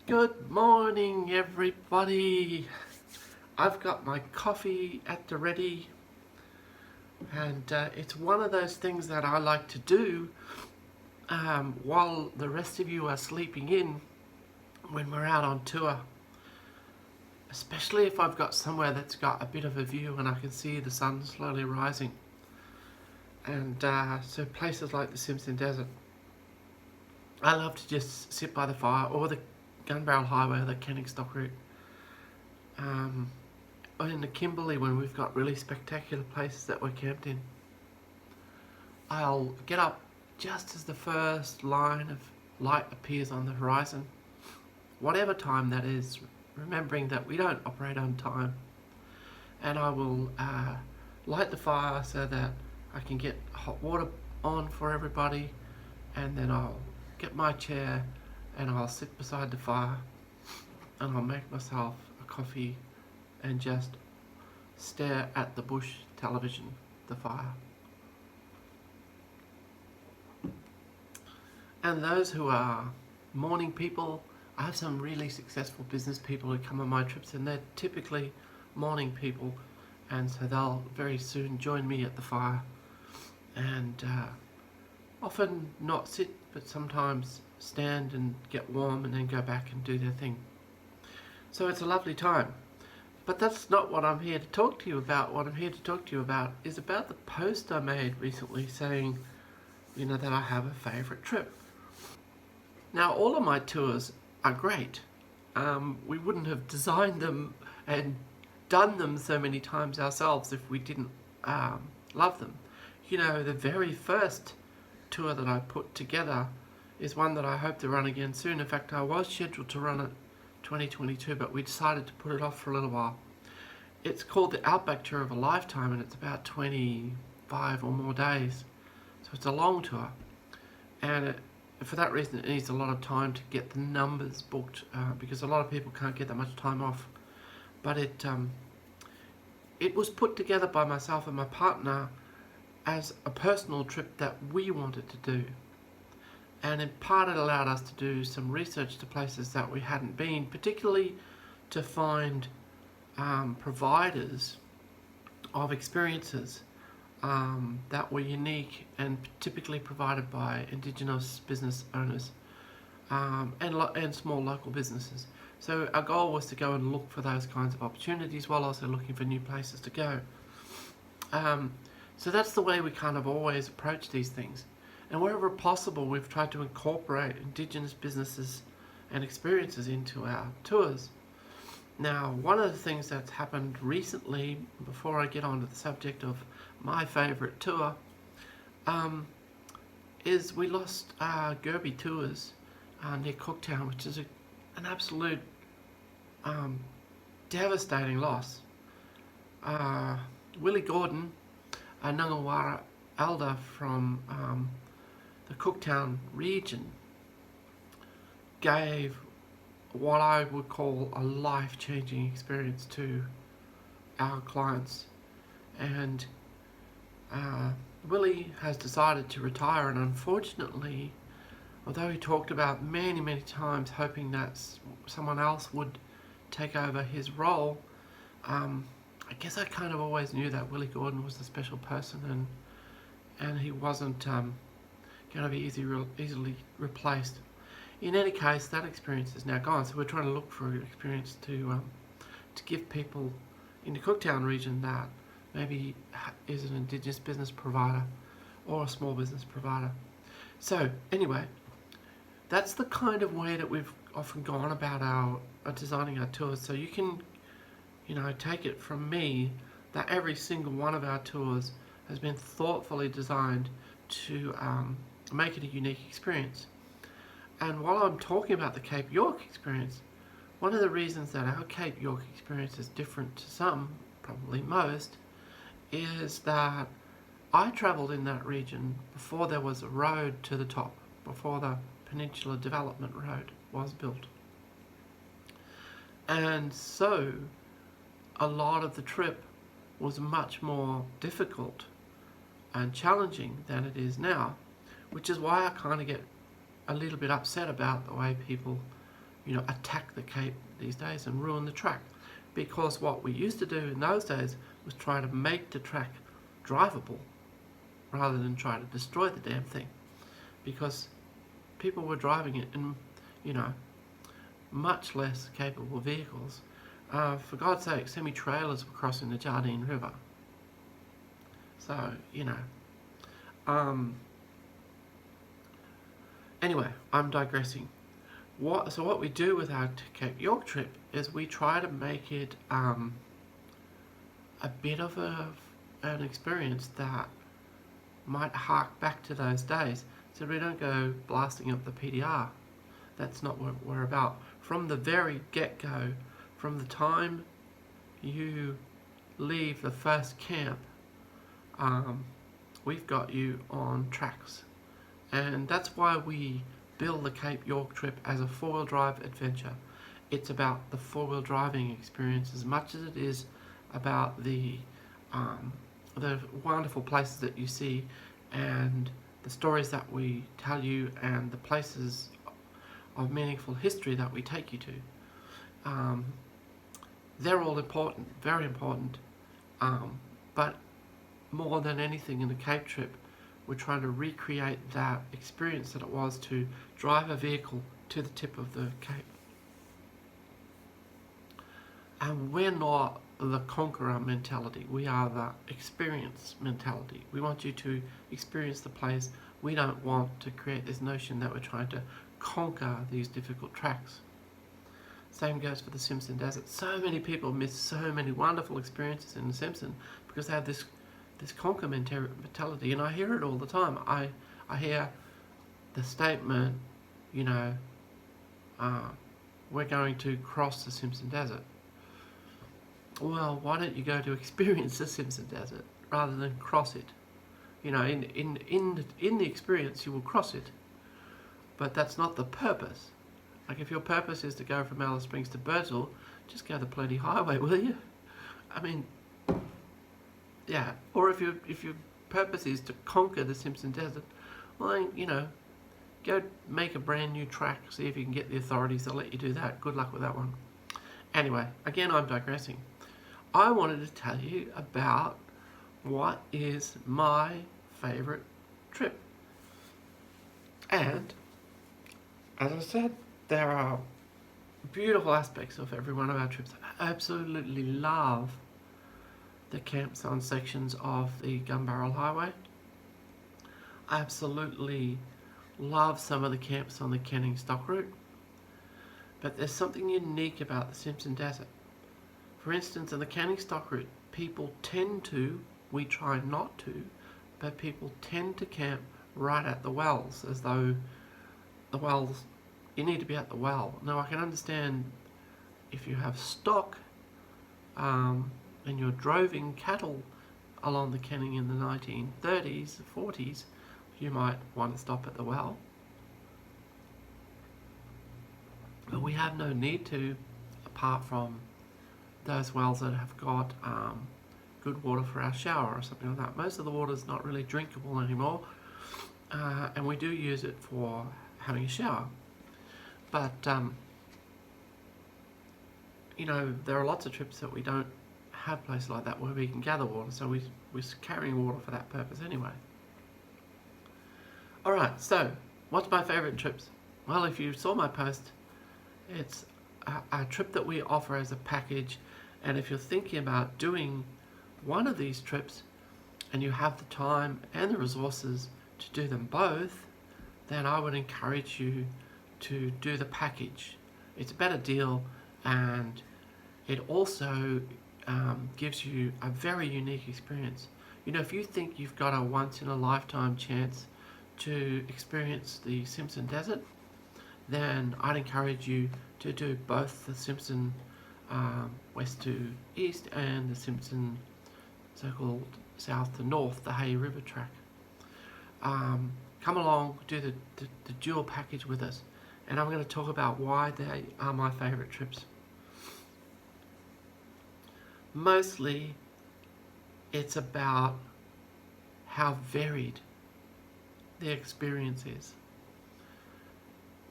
Good morning, everybody. I've got my coffee at the ready, and it's one of those things that I like to do while the rest of you are sleeping in when we're out on tour. Especially if I've got somewhere that's got a bit of a view and I can see the sun slowly rising. And so places like the Simpson Desert. I love to just sit by the fire, or the Gun Barrel Highway, or the Kenningstock route. Or in the Kimberley, when we've got really spectacular places that we're camped in. I'll get up just as the first line of light appears on the horizon, whatever time that is, remembering that we don't operate on time. And I will light the fire so that I can get hot water on for everybody, and then I'll get my chair and I'll sit beside the fire and I'll make myself a coffee and just stare at the bush television, the fire. And those who are morning people, I have some really successful business people who come on my trips, and they're typically morning people, and so they'll very soon join me at the fire, and often not sit, but sometimes stand and get warm and then go back and do their thing. So it's a lovely time. But that's not what I'm here to talk to you about. What I'm here to talk to you about is about the post I made recently saying, that I have a favourite trip. Now, all of my tours are great. We wouldn't have designed them and done them so many times ourselves if we didn't love them. The very first tour that I put together is one that I hope to run again soon. In fact, I was scheduled to run it 2022, but we decided to put it off for a little while. It's called the Outback Tour of a Lifetime, and it's about 25 or more days. So it's a long tour, and for that reason it needs a lot of time to get the numbers booked, because a lot of people can't get that much time off. But it was put together by myself and my partner as a personal trip that we wanted to do. And in part it allowed us to do some research to places that we hadn't been, particularly to find providers of experiences that were unique and typically provided by Indigenous business owners and small local businesses. So our goal was to go and look for those kinds of opportunities while also looking for new places to go. So that's the way we kind of always approach these things. And wherever possible, we've tried to incorporate Indigenous businesses and experiences into our tours. Now, one of the things that's happened recently, before I get on to the subject of my favourite tour, is we lost Gerby Tours near Cooktown, which is an absolute devastating loss. Willie Gordon, a Ngunnawara elder from the Cooktown region, gave what I would call a life-changing experience to our clients. And Willie has decided to retire, and unfortunately, although he talked about many, many times hoping that someone else would take over his role, I guess I kind of always knew that Willie Gordon was a special person, and he wasn't going to be easily replaced. In any case, that experience is now gone, so we're trying to look for an experience to give people in the Cooktown region that maybe is an Indigenous business provider or a small business provider. So anyway, that's the kind of way that we've often gone about our designing our tours. So you can, take it from me that every single one of our tours has been thoughtfully designed to make it a unique experience. And while I'm talking about the Cape York experience, one of the reasons that our Cape York experience is different to some, probably most, is that I travelled in that region before there was a road to the top, before the Peninsula Development Road was built. And so a lot of the trip was much more difficult and challenging than it is now, which is why I kind of get a little bit upset about the way people attack the Cape these days and ruin the track. Because what we used to do in those days was try to make the track drivable rather than try to destroy the damn thing. Because people were driving it in, much less capable vehicles. For God's sake, semi-trailers were crossing the Jardine River. So, anyway, I'm digressing. What we do with our Cape York trip is we try to make it a bit of an experience that might hark back to those days, so we don't go blasting up the PDR. That's not what we're about. From the very get-go, from the time you leave the first camp, we've got you on tracks. And that's why we build the Cape York trip as a four-wheel drive adventure. It's about the four-wheel driving experience as much as it is about the wonderful places that you see and the stories that we tell you and the places of meaningful history that we take you to. They're all important, very important, but more than anything in the Cape trip, we're trying to recreate that experience that it was to drive a vehicle to the tip of the Cape. And we're not the conqueror mentality, we are the experience mentality. We want you to experience the place. We don't want to create this notion that we're trying to conquer these difficult tracks. Same goes for the Simpson Desert. So many people miss so many wonderful experiences in the Simpson because they have this conquer mentality, and I hear it all the time. I hear the statement, we're going to cross the Simpson Desert. Well, why don't you go to experience the Simpson Desert rather than cross it? In the experience you will cross it, but that's not the purpose. Like, if your purpose is to go from Alice Springs to Birdsville, just go the bloody highway, will you? I mean, yeah. Or if your purpose is to conquer the Simpson Desert, well then, go make a brand new track, see if you can get the authorities to let you do that. Good luck with that one. Anyway, again, I'm digressing. I wanted to tell you about what is my favourite trip. And, as I said, there are beautiful aspects of every one of our trips. I absolutely love the camps on sections of the Gun Barrel Highway. I absolutely love some of the camps on the Canning Stock Route. But there's something unique about the Simpson Desert. For instance, in the Canning Stock Route, people tend to, we try not to, but people tend to camp right at the wells, as though the wells, you need to be at the well. Now, I can understand if you have stock and you're droving cattle along the Canning in the 1930s, 40s, you might want to stop at the well. But we have no need to, apart from those wells that have got good water for our shower or something like that. Most of the water is not really drinkable anymore, and we do use it for having a shower. But, there are lots of trips that we don't have places like that where we can gather water, so we're carrying water for that purpose anyway. Alright, so, what's my favourite trips? Well, if you saw my post, it's a trip that we offer as a package, and if you're thinking about doing one of these trips and you have the time and the resources to do them both, then I would encourage you to do the package. It's a better deal, and it also gives you a very unique experience. If you think you've got a once-in-a-lifetime chance to experience the Simpson Desert, then I'd encourage you to do both the Simpson west to east and the Simpson so-called south to north, the Hay River track. Come along, do the dual package with us, and I'm going to talk about why they are my favourite trips. Mostly, it's about how varied the experience is.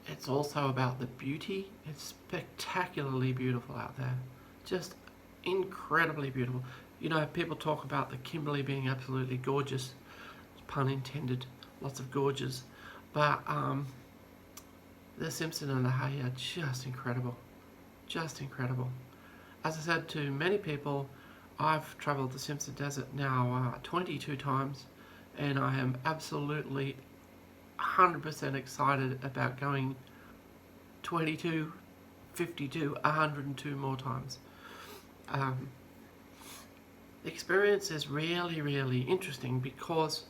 it's also about the beauty. It's spectacularly beautiful out there. Just incredibly beautiful. You know, people talk about the Kimberley being absolutely gorgeous, pun intended, lots of gorges. But the Simpson and the Hay are just incredible. Just incredible. As I said to many people, I've travelled the Simpson Desert now 22 times, and I am absolutely 100% excited about going 22, 52, 102 more times. The experience is really, really interesting because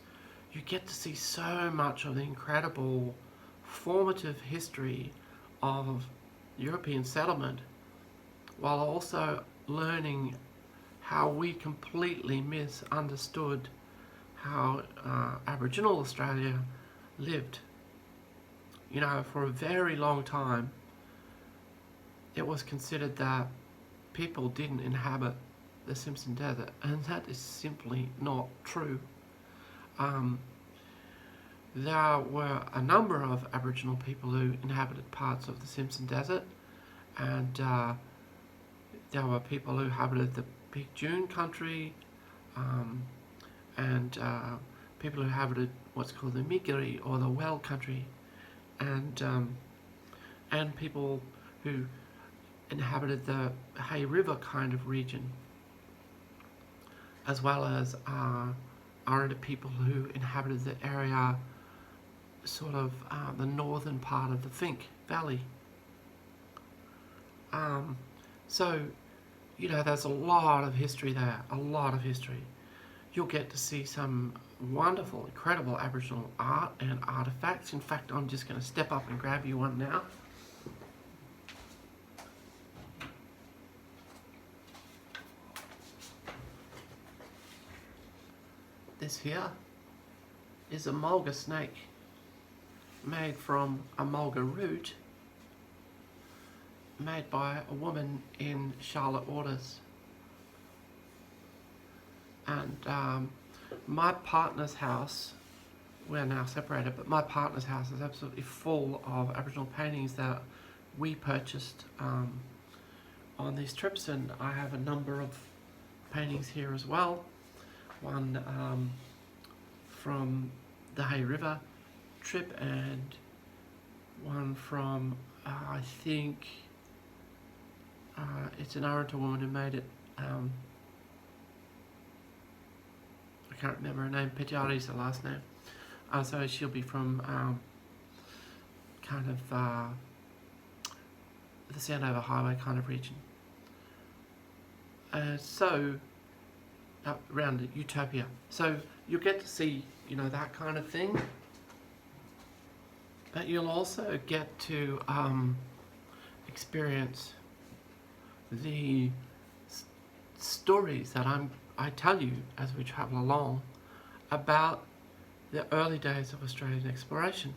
you get to see so much of the incredible formative history of European settlement, while also learning how we completely misunderstood how Aboriginal Australia lived. You know, for a very long time, it was considered that people didn't inhabit the Simpson Desert, and that is simply not true. There were a number of Aboriginal people who inhabited parts of the Simpson Desert, and there were people who inhabited the Big Dune country, and people who inhabited what's called the Migiri or the Well country, and people who inhabited the Hay River kind of region, as well as Aranda people who inhabited the area, sort of the northern part of the Fink Valley. So, you know, there's a lot of history there, a lot of history. You'll get to see some wonderful, incredible Aboriginal art and artefacts. In fact, I'm just going to step up and grab you one now. This here is a mulga snake made from a mulga root made by a woman in Charlotte Waters. And my partner's house, we're now separated, but my partner's house is absolutely full of Aboriginal paintings that we purchased on these trips, and I have a number of paintings here as well. One from the Hay River trip, and one from I think it's an Aranta woman who made it. I can't remember her name. Pejari is the last name. So she'll be from kind of the Sandover Highway kind of region. So around Utopia. So you'll get to see, you know, that kind of thing. But you'll also get to experience the stories that I tell you as we travel along about the early days of Australian exploration.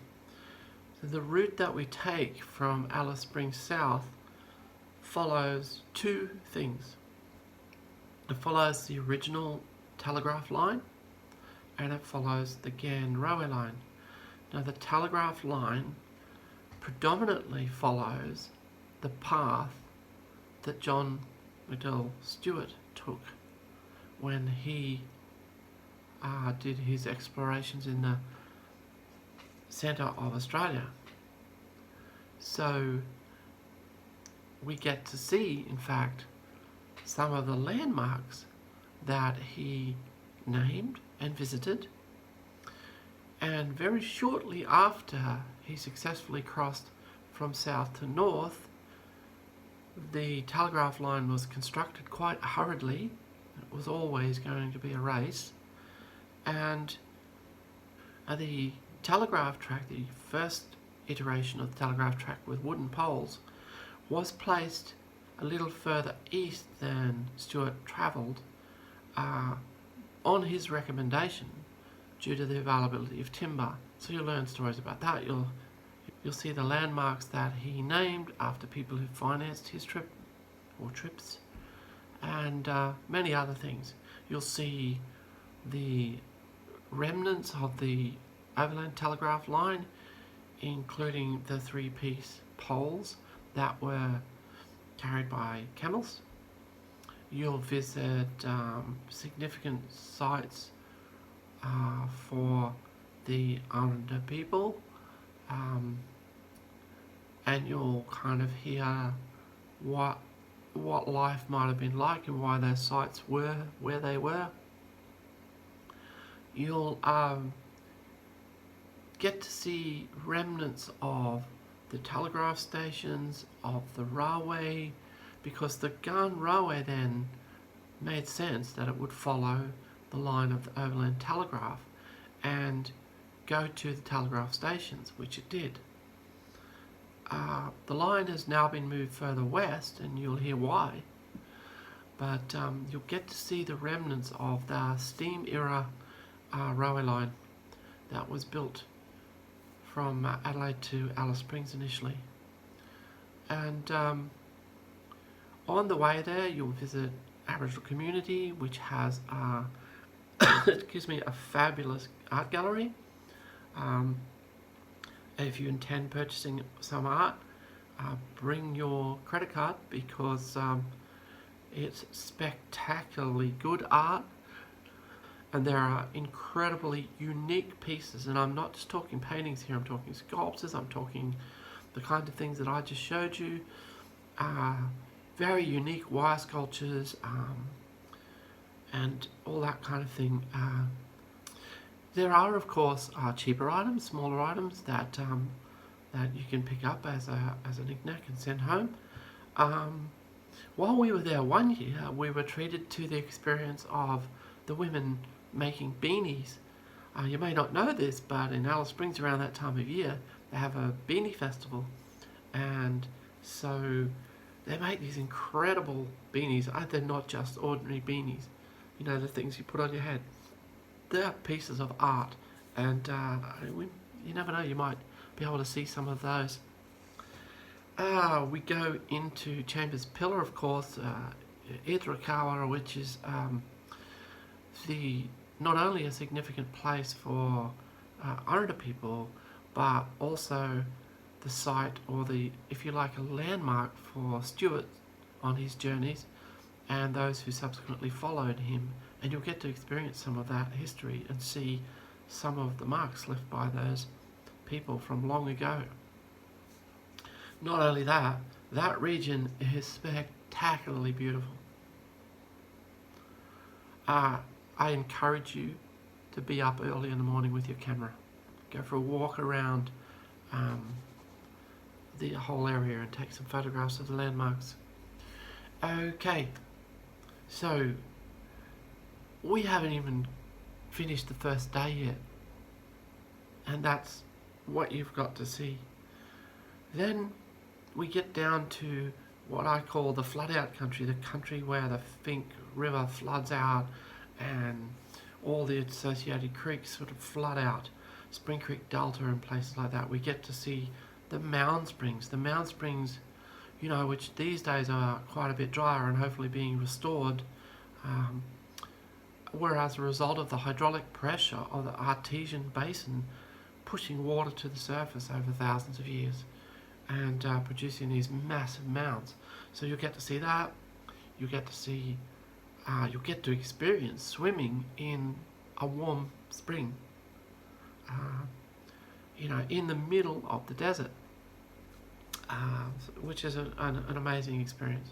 So the route that we take from Alice Springs South follows two things. It follows the original telegraph line, and it follows the Ghan railway line. Now the telegraph line predominantly follows the path that John Liddell Stewart took when he did his explorations in the centre of Australia. So we get to see, in fact, some of the landmarks that he named and visited. And very shortly after he successfully crossed from south to north, the telegraph line was constructed quite hurriedly. It was always going to be a race. And the telegraph track, the first iteration of the telegraph track with wooden poles, was placed a little further east than Stewart travelled on his recommendation due to the availability of timber. So you'll learn stories about that. You'll see the landmarks that he named after people who financed his trip or trips, and many other things. You'll see the remnants of the overland telegraph line including the 3-piece poles that were carried by camels. You'll visit significant sites for the Aranda people, and you'll kind of hear what life might have been like and why those sites were where they were. You'll get to see remnants of the telegraph stations, of the railway, because the Gun Railway then made sense that it would follow the line of the Overland Telegraph and go to the telegraph stations, which it did. The line has now been moved further west, and you'll hear why, but you'll get to see the remnants of the steam era railway line that was built from Adelaide to Alice Springs initially. And on the way there, you'll visit Aboriginal community, which has a fabulous art gallery. If you intend purchasing some art, bring your credit card, because it's spectacularly good art, and there are incredibly unique pieces. And I'm not just talking paintings here, I'm talking sculptures, I'm talking the kind of things that I just showed you. Very unique wire sculptures, and all that kind of thing. There are, of course, cheaper items, smaller items that you can pick up as a knick-knack and send home. While we were there one year, we were treated to the experience of the women making beanies. You may not know this, but in Alice Springs around that time of year, they have a beanie festival, and so they make these incredible beanies. They're not just ordinary beanies, you know, the things you put on your head. They're pieces of art, and you never know, you might be able to see some of those. We go into Chambers Pillar, of course, Idrakawa, which is not only a significant place for Aranda people, but also the site, or if you like, a landmark for Stuart on his journeys and those who subsequently followed him. And you'll get to experience some of that history and see some of the marks left by those people from long ago. Not only that, that region is spectacularly beautiful. I encourage you to be up early in the morning with your camera. Go for a walk around the whole area and take some photographs of the landmarks. Okay, so we haven't even finished the first day yet, and that's what you've got to see. Then we get down to what I call the flood out country, the country where the Fink River floods out and all the associated creeks sort of flood out, Spring Creek Delta and places like that. We get to see the Mound Springs, you know, which these days are quite a bit drier and hopefully being restored, whereas a result of the hydraulic pressure of the artesian basin pushing water to the surface over thousands of years and producing these massive mounds. So you'll get to see that. You'll get to experience swimming in a warm spring, you know, in the middle of the desert, which is an amazing experience.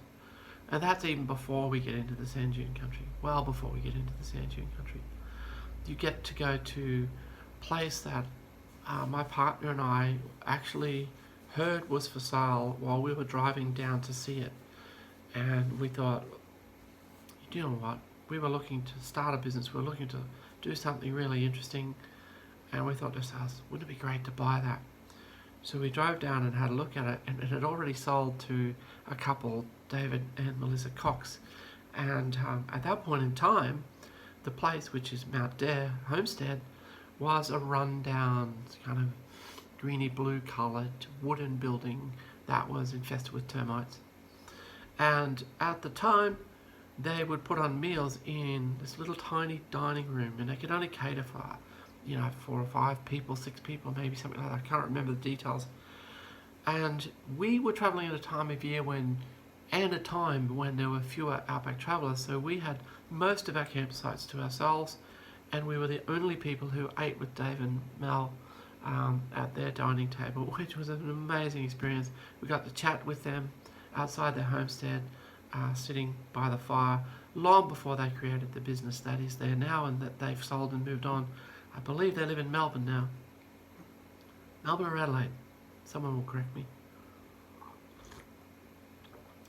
And that's even before we get into the sand dune country. Well, before we get into the sand dune country, you get to go to a place that my partner and I actually heard was for sale while we were driving down to see it. And we thought, you know what, we were looking to start a business, we were looking to do something really interesting, and we thought to ourselves, wouldn't it be great to buy that? So we drove down and had a look at it, and it had already sold to a couple, David and Melissa Cox. And at that point in time, the place, which is Mount Dare Homestead, was a rundown, kind of greeny blue coloured wooden building that was infested with termites. And at the time, they would put on meals in this little tiny dining room, and they could only cater for 4 or 5 people, 6 people, maybe something like that. I can't remember the details. And we were travelling at a time of year when there were fewer Outback travellers, so we had most of our campsites to ourselves, and we were the only people who ate with Dave and Mel at their dining table, which was an amazing experience. We got to chat with them outside their homestead, sitting by the fire, long before they created the business that is there now and that they've sold and moved on. I believe they live in Melbourne now. Melbourne or Adelaide? Someone will correct me.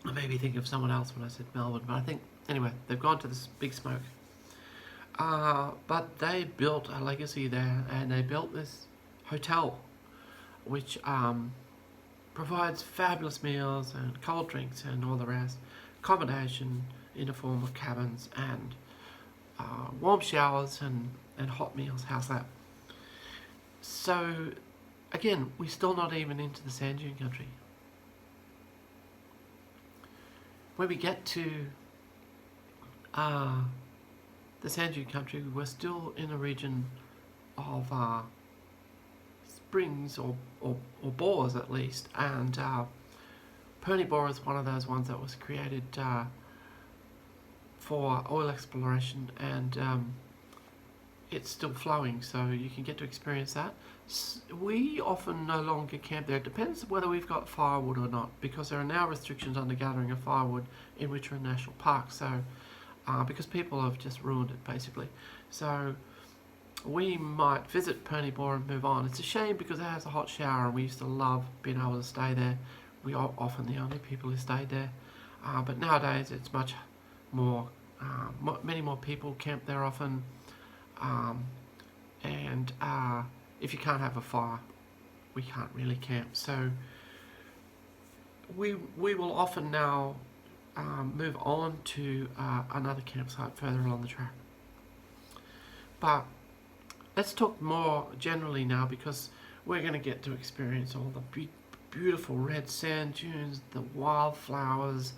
I made me think of someone else when I said Melbourne, but I think, anyway, they've gone to this big smoke. But they built a legacy there, and they built this hotel, which provides fabulous meals and cold drinks and all the rest, accommodation in the form of cabins and warm showers and hot meals. How's that? So, again, we're still not even into the sand dune country. When we get to the sand dune country, we're still in a region of springs or bores at least, and Perny Bore is one of those ones that was created for oil exploration, and it's still flowing, so you can get to experience that. We often no longer camp there. It depends whether we've got firewood or not, because there are now restrictions on the gathering of firewood in Witcher National Park, so because people have just ruined it basically. So we might visit Perny Bore and move on. It's a shame because it has a hot shower, and we used to love being able to stay there. We are often the only people who stayed there, but nowadays it's much more, many more people camp there often, and if you can't have a fire, we can't really camp. So we will often now move on to another campsite further along the track. But let's talk more generally now, because we're going to get to experience all the beautiful red sand dunes, the wildflowers,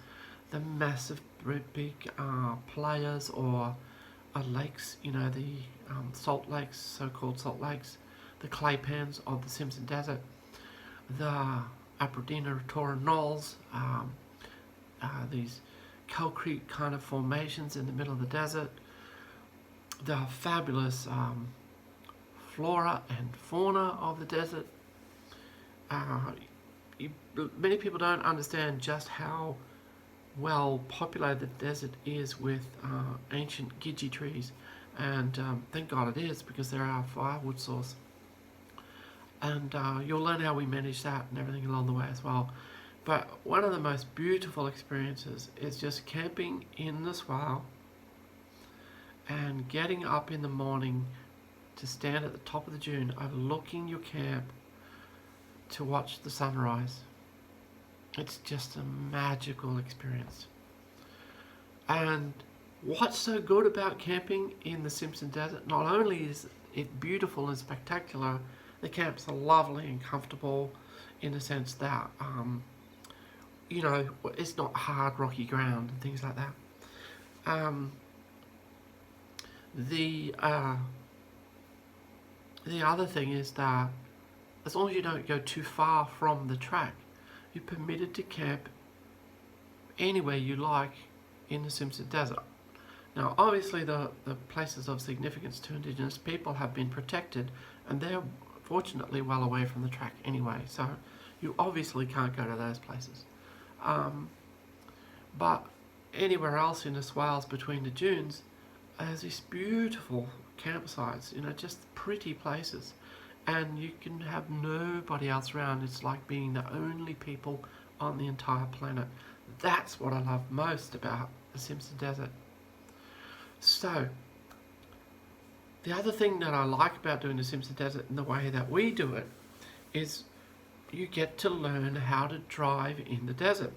the massive big playas or lakes, the salt lakes, so-called salt lakes, the clay pans of the Simpson Desert, the Aberdeener Tora Knolls, these concrete kind of formations in the middle of the desert, the fabulous flora and fauna of the desert. Many people don't understand just how well populated the desert is with ancient gidgee trees, and thank God it is, because they're our firewood source. And you'll learn how we manage that and everything along the way as well. But one of the most beautiful experiences is just camping in the swale and getting up in the morning to stand at the top of the dune overlooking your camp to watch the sunrise. It's just a magical experience. And what's so good about camping in the Simpson Desert? Not only is it beautiful and spectacular, the camps are lovely and comfortable in the sense that, it's not hard, rocky ground and things like that. The other thing is that as long as you don't go too far from the track, you're permitted to camp anywhere you like in the Simpson Desert. Now, obviously, the places of significance to Indigenous people have been protected, and they're fortunately well away from the track anyway, so you obviously can't go to those places. But anywhere else in the swales between the dunes, there's these beautiful campsites, just pretty places, and you can have nobody else around. It's like being the only people on the entire planet. That's what I love most about the Simpson Desert. So, the other thing that I like about doing the Simpson Desert in the way that we do it is you get to learn how to drive in the desert.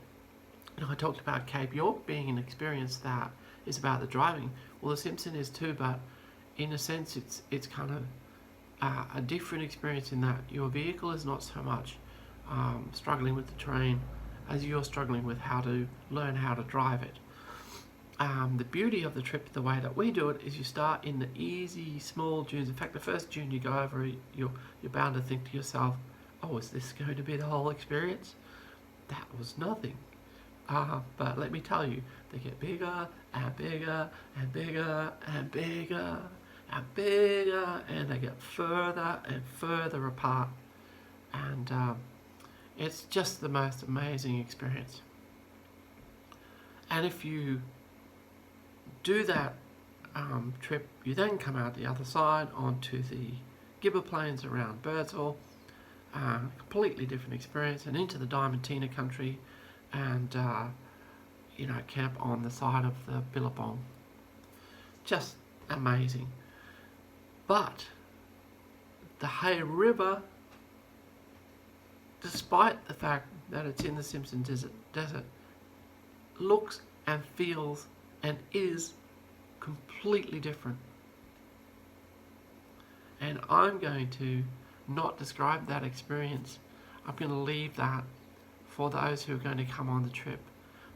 I talked about Cape York being an experience that is about the driving. Well, the Simpson is too, but in a sense it's kind of a different experience in that your vehicle is not so much struggling with the terrain as you're struggling with how to learn how to drive it. The beauty of the trip, the way that we do it, is you start in the easy, small dunes. In fact, the first dune you go over, you're bound to think to yourself, oh, is this going to be the whole experience? That was nothing. But let me tell you, they get bigger and bigger and bigger and bigger and bigger, and they get further and further apart. And it's just the most amazing experience. And if you do that trip, you then come out the other side onto the Gibber Plains around Birdsall, completely different experience, and into the Diamantina country, and camp on the side of the Billabong. Just amazing. But the Hay River, despite the fact that it's in the Simpson Desert, looks and feels and is completely different. And I'm going to not describe that experience. I'm going to leave that for those who are going to come on the trip.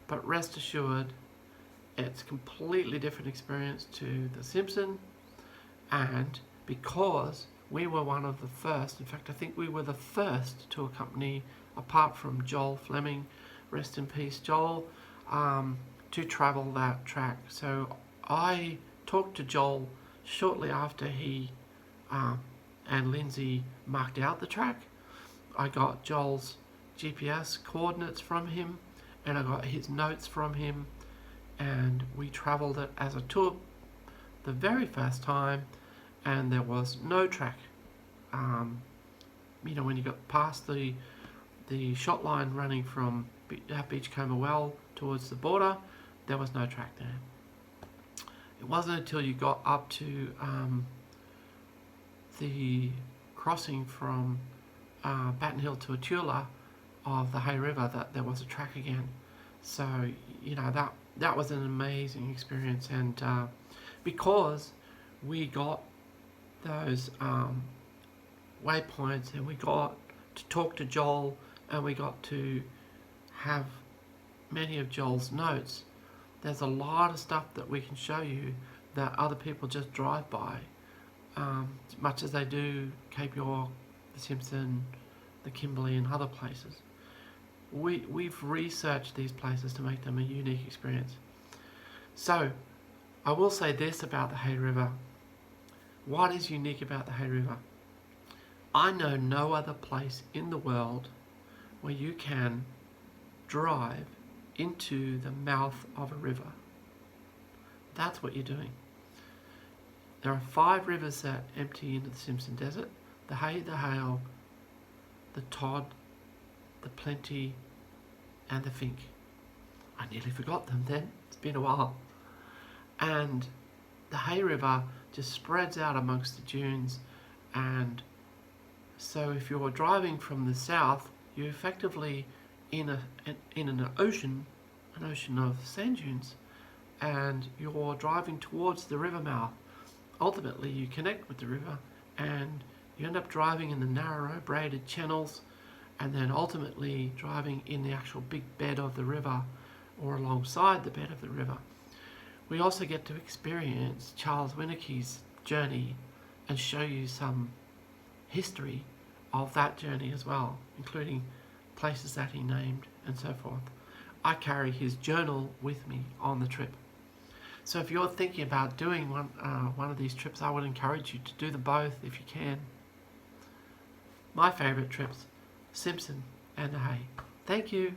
But rest assured, it's a completely different experience to the Simpson, and because we were one of the first, in fact I think we were the first to accompany, apart from Joel Fleming, rest in peace Joel, to travel that track. So I talked to Joel shortly after he and Lindsay marked out the track. I got Joel's GPS coordinates from him, and I got his notes from him, and we travelled it as a tour the very first time, and there was no track. When you got past the shot line running from Beachcomber Well towards the border, there was no track there. It wasn't until you got up to the crossing from Batten Hill to Atula of the Hay River that there was a track again. So that was an amazing experience, and because we got those waypoints, and we got to talk to Joel, and we got to have many of Joel's notes, there's a lot of stuff that we can show you that other people just drive by, much as they do Cape York, the Simpson, the Kimberley, and other places. We've researched these places to make them a unique experience. So I will say this about the Hay River. What is unique about the Hay River? I know no other place in the world where you can drive into the mouth of a river. That's what you're doing. There are 5 rivers that empty into the Simpson Desert: the Hay, the Hale, the Todd, the Plenty, and the Fink. I nearly forgot them then, it's been a while. And the Hay River just spreads out amongst the dunes, and so if you're driving from the south, you're effectively in an ocean of sand dunes, and you're driving towards the river mouth. Ultimately you connect with the river, and you end up driving in the narrow braided channels, and then ultimately driving in the actual big bed of the river, or alongside the bed of the river. We also get to experience Charles Winnicke's journey and show you some history of that journey as well, including places that he named and so forth. I carry his journal with me on the trip. So if you're thinking about doing one of these trips, I would encourage you to do them both if you can. My favourite trips, Simpson and the Hay. Thank you.